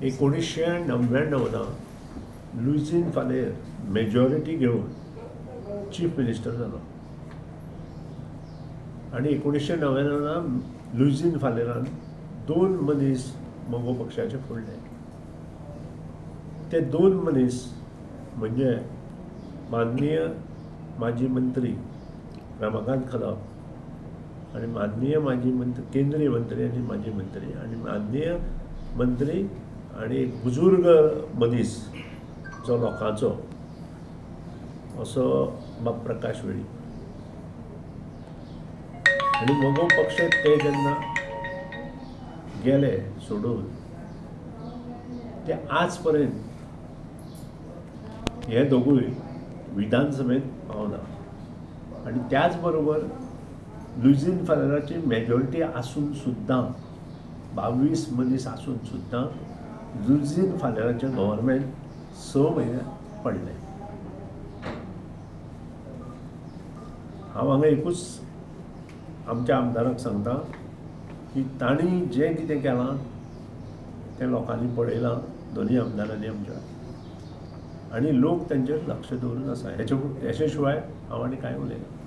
1999 Luizinho Faleiro majority घेऊन chief minister जालो आणि 1999 लुईझीन फालेरान 2 मनीस मोगो पक्षाचे फोडले. ते 2 मनीस म्हणजे माननीय माजी मंत्री रमाकांत खलप आणि माननीय माजी मंत्री केंद्रीय मंत्री आणि माजी मंत्री आणि माननीय मंत्री आणि एक बुजुर्ग मनीस जो लोकांचो असो बाब प्रकाश वेळी. आणि मोगो पक्ष ते जेन्ना गेले सोडून ते आज पर्यंत हे दोगूय विधानसभेत पावना. आणि त्याच बरोबर लुईझीन फालेराची मेजॉरिटी आसून सुद्दां 22 मनीस आसून सुद्दां लुईझीन फालेराचें गव्हर्मेंट 6 म्हयने पडलें. हांव हांगा एकूच आमच्या आमदाराक सांगता की तांणी जें कितें केलां तें लोकांनी पळयलां, दोनूय आमदारांनी आमच्या, आणि लोक तांचेर लक्ष दवरून आसा. हेचे शिवाय हांव आनी कांय उलयना.